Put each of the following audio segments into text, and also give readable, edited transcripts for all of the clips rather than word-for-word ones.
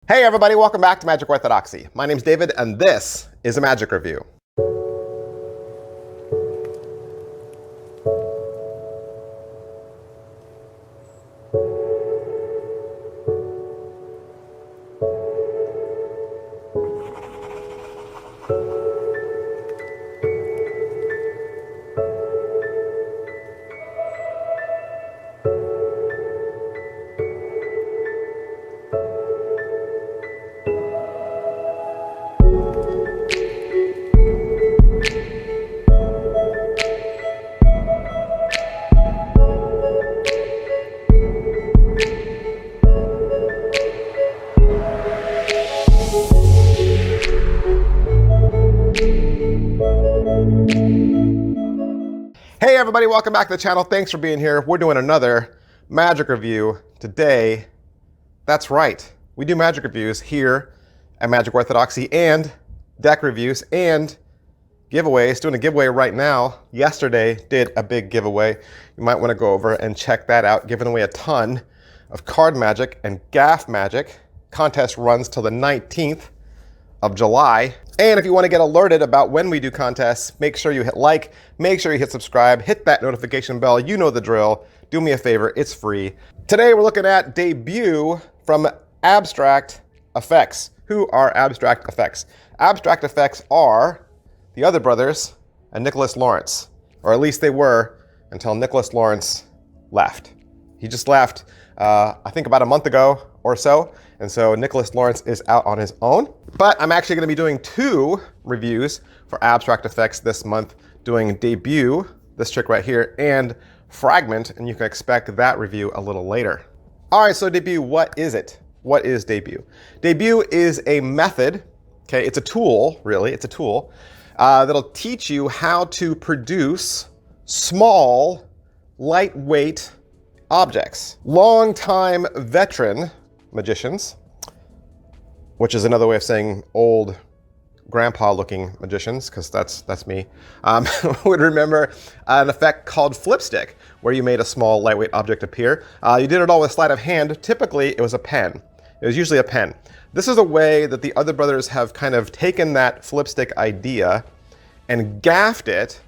Hey everybody, welcome back to Magic Orthodoxy. My name's David and this is a Magic Review. Hey everybody, welcome back to the channel. Thanks for being here. We're doing another Magic Review today. That's right, we do Magic Reviews here at Magic Orthodoxy and deck reviews and giveaways. Doing a giveaway right now. Yesterday did a big giveaway. You might want to go over and check that out. Giving away a ton of card magic and gaff magic. Contest runs till the 19th of July. And if you want to get alerted about when we do contests, make sure you hit like, make sure you hit subscribe, hit that notification bell. You know the drill. Do me a favor, it's free. Today we're looking at Debut from Abstract Effects. Who are Abstract Effects? Abstract Effects are the other brothers and Nicholas Lawrence, or at least they were until Nicholas Lawrence left. He just left, I think about a month ago or so. And so Nicholas Lawrence is out on his own. But I'm actually going to be doing two reviews for Abstract Effects this month, doing Debut, this trick right here, and Fragment, and you can expect that review a little later. All right, so Debut, what is it? What is Debut? Debut is a method, okay? It's a tool, really. It's a tool that'll teach you how to produce small, lightweight objects. Longtime veteran magicians, which is another way of saying old grandpa looking magicians, because that's me, would remember an effect called flipstick, where you made a small lightweight object appear. You did it all with sleight of hand. Typically it was a pen. It was usually a pen. This is a way that the other brothers have kind of taken that flipstick idea and gaffed it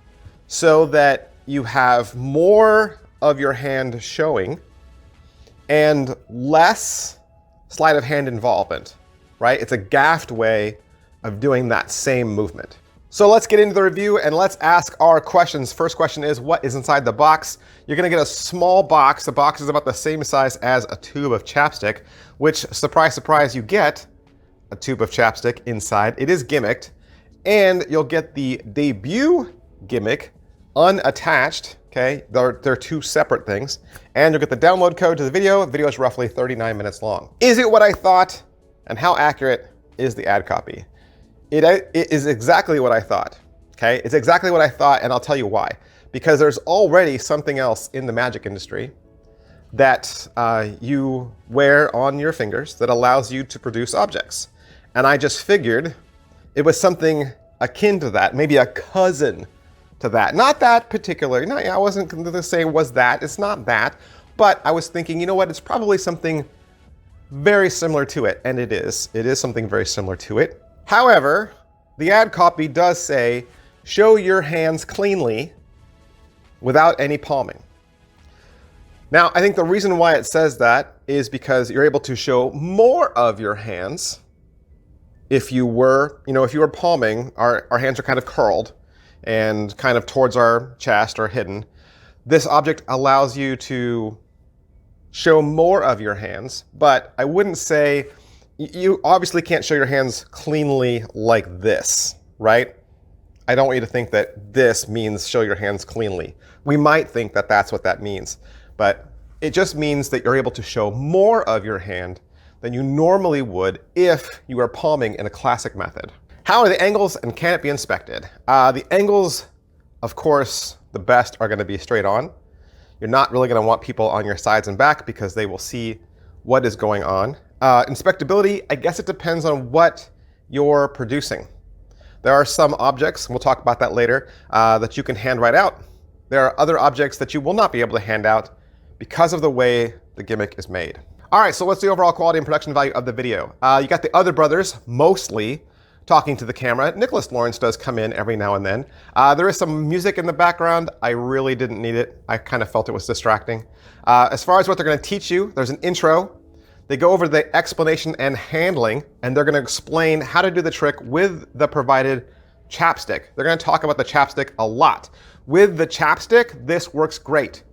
so that you have more of your hand showing and less sleight of hand involvement, right? It's a gaffed way of doing that same movement. So let's get into the review and let's ask our questions. First question is, what is inside the box? You're gonna get a small box. The box is about the same size as a tube of chapstick, which, surprise, surprise, you get a tube of chapstick inside. It is gimmicked, and you'll get the Debut gimmick unattached. Okay, they're two separate things. And you'll get the download code to the video. The video is roughly 39 minutes long. Is it what I thought? And how accurate is the ad copy? It is exactly what I thought. Okay, it's exactly what I thought, and I'll tell you why. Because there's already something else in the magic industry that you wear on your fingers that allows you to produce objects. And I just figured it was something akin to that, maybe a cousin to that. Not that particular, no, I wasn't going to say was that, it's not that, but I was thinking, you know what, it's probably something very similar to it, and it is something very similar to it. However, the ad copy does say, show your hands cleanly without any palming. Now, I think the reason why it says that is because you're able to show more of your hands. If you were palming, our hands are kind of curled and kind of towards our chest or hidden. This object allows you to show more of your hands, but I wouldn't say, you obviously can't show your hands cleanly like this, right? I don't want you to think that this means show your hands cleanly. We might think that that's what that means, but it just means that you're able to show more of your hand than you normally would if you were palming in a classic method. How are the angles and can it be inspected? The angles, of course, the best are going to be straight on. You're not really going to want people on your sides and back because they will see what is going on. Inspectability, I guess it depends on what you're producing. There are some objects, and we'll talk about that later, that you can hand write out. There are other objects that you will not be able to hand out because of the way the gimmick is made. All right, so what's the overall quality and production value of the video? You got the other brothers mostly talking to the camera. Nicholas Lawrence does come in every now and then. There is some music in the background. I really didn't need it. I kind of felt it was distracting. As far as what they're going to teach you, there's an intro. They go over the explanation and handling, and they're going to explain how to do the trick with the provided chapstick. They're going to talk about the chapstick a lot. With the chapstick, this works great.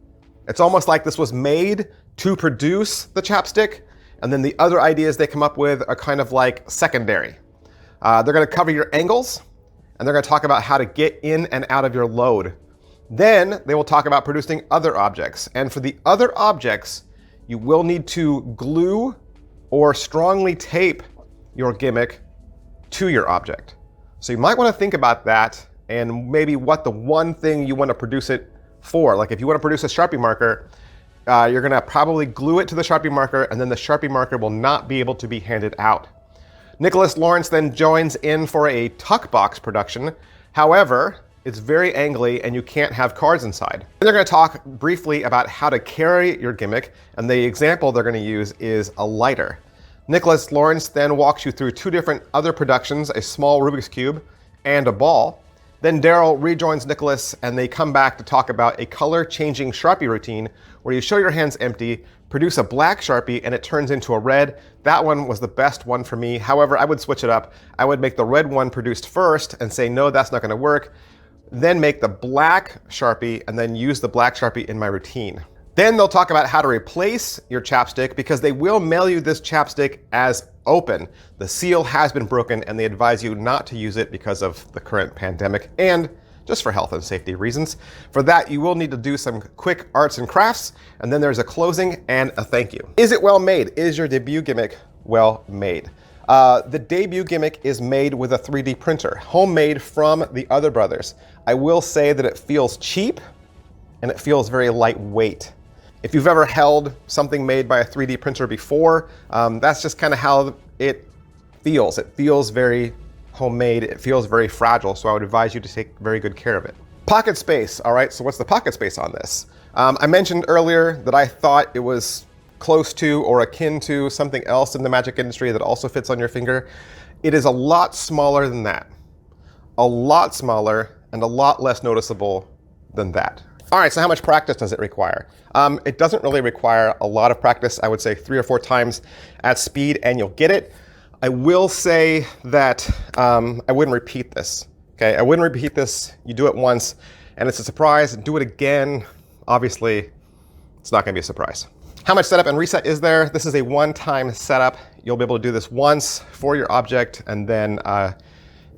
It's almost like this was made to produce the chapstick, and then the other ideas they come up with are kind of like secondary. They're going to cover your angles, and they're going to talk about how to get in and out of your load. Then they will talk about producing other objects. And for the other objects, you will need to glue or strongly tape your gimmick to your object. So you might want to think about that and maybe what the one thing you want to produce it for. Like if you want to produce a Sharpie marker, you're going to probably glue it to the Sharpie marker, and then the Sharpie marker will not be able to be handed out. Nicholas Lawrence then joins in for a tuck box production. However, it's very angly and you can't have cards inside. And they're going to talk briefly about how to carry your gimmick, and the example they're going to use is a lighter. Nicholas Lawrence then walks you through two different other productions, a small Rubik's Cube and a ball. Then Daryl rejoins Nicholas, and they come back to talk about a color-changing Sharpie routine where you show your hands empty, produce a black Sharpie, and it turns into a red. That one was the best one for me. However, I would switch it up. I would make the red one produced first and say, no, that's not going to work. Then make the black Sharpie and then use the black Sharpie in my routine. Then they'll talk about how to replace your chapstick, because they will mail you this chapstick as open. The seal has been broken, and they advise you not to use it because of the current pandemic and just for health and safety reasons. For that, you will need to do some quick arts and crafts, and then there's a closing and a thank you. Is it well made? Is your debut gimmick well made? The debut gimmick is made with a 3D printer, homemade from the other brothers. I will say that it feels cheap and it feels very lightweight. If you've ever held something made by a 3D printer before, that's just kind of how it feels. It feels very homemade. It feels very fragile, so I would advise you to take very good care of it. Pocket space. All right, so what's the pocket space on this? I mentioned earlier that I thought it was close to or akin to something else in the magic industry that also fits on your finger. It is a lot smaller than that. A lot smaller and a lot less noticeable than that. All right, so how much practice does it require? It doesn't really require a lot of practice. I would say 3 or 4 times at speed and you'll get it. I will say that I wouldn't repeat this, okay? I wouldn't repeat this. You do it once and it's a surprise. Do it again. Obviously, it's not gonna be a surprise. How much setup and reset is there? This is a one-time setup. You'll be able to do this once for your object, and then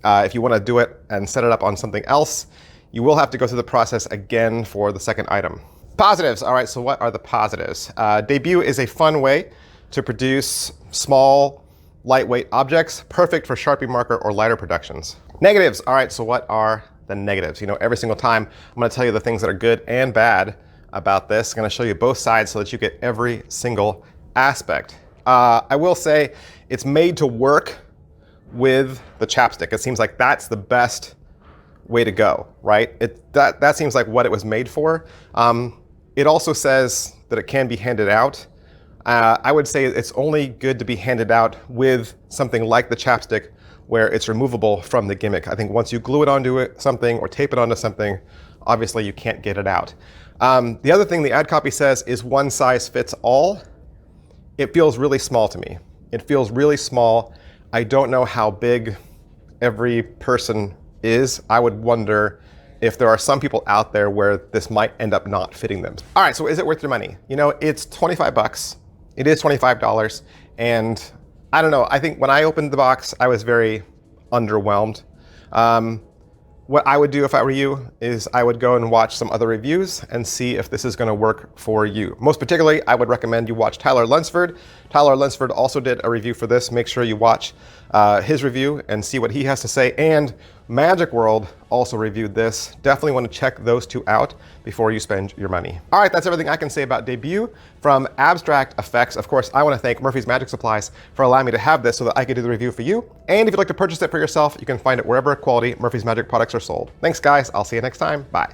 if you wanna do it and set it up on something else, you will have to go through the process again for the second item. Positives. All right, so what are the positives? Debut is a fun way to produce small, lightweight objects, perfect for Sharpie marker or lighter productions. Negatives. All right, so what are the negatives? You know, every single time I'm going to tell you the things that are good and bad about this. I'm going to show you both sides so that you get every single aspect. I will say it's made to work with the chapstick. It seems like that's the best way to go, right? That seems like what it was made for. It also says that it can be handed out. I would say it's only good to be handed out with something like the chapstick where it's removable from the gimmick. I think once you glue it onto something or tape it onto something, obviously you can't get it out. The other thing the ad copy says is one size fits all. It feels really small to me. It feels really small. I don't know how big every person is. I would wonder if there are some people out there where this might end up not fitting them. All right, so is it worth your money? You know, it's 25 bucks. It is $25, and I don't know, I think when I opened the box, I was very underwhelmed. What I would do if I were you is I would go and watch some other reviews and see if this is going to work for you. Most particularly, I would recommend you watch Tyler Lunsford. Tyler Lunsford also did a review for this. Make sure you watch his review and see what he has to say. And Magic World also reviewed this. Definitely want to check those two out before you spend your money. All right, that's everything I can say about Debut from Abstract Effects. Of course, I want to thank Murphy's Magic Supplies for allowing me to have this so that I could do the review for you. And if you'd like to purchase it for yourself, you can find it wherever quality Murphy's Magic products are sold. Thanks, guys. I'll see you next time. Bye.